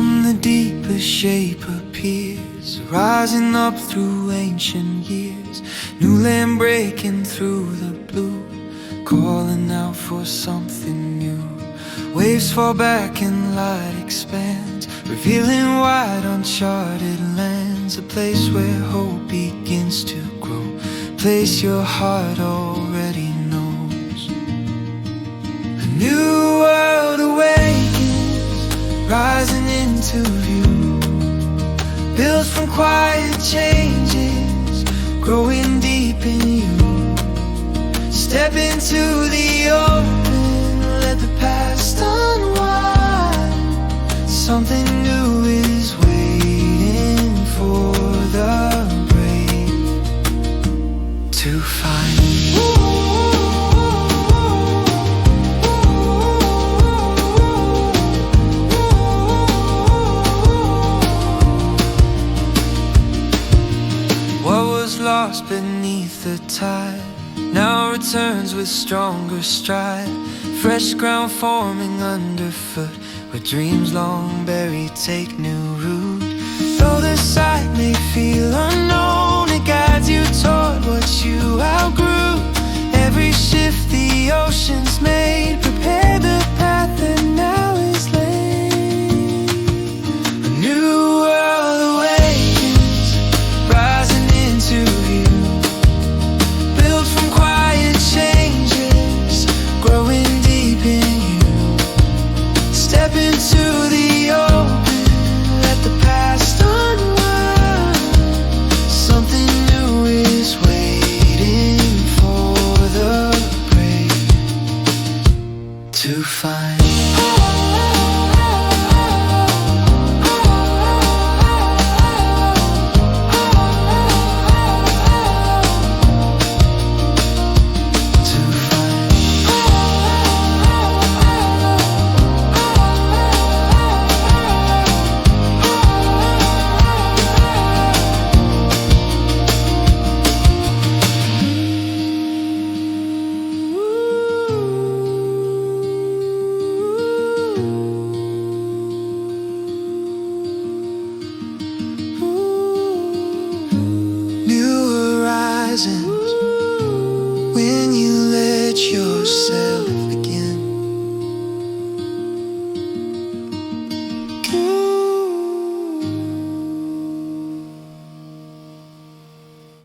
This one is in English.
From the deepest shape appears, rising up through ancient years. New land breaking through the blue, calling out for something new. Waves fall back and light expands, revealing wide uncharted lands. A place where hope begins to grow, a place your heart already knows. A new world awakens, rising into view, built from quiet changes, growing deep in you. Step into the open, let the past unwind. Something new is waiting for the brave to find. What was lost beneath the tide now returns with stronger stride. Fresh ground forming underfoot, where dreams long buried take new root. Though the sight may feel unknown, it guides you toward what you outgrew. Every shift the oceans made, prepare the path that now is laid. A new world awakens, rising into view, built from quiet changes, growing deep in you. Step into the open, let the past unwind. Something new is waiting for the brave to find.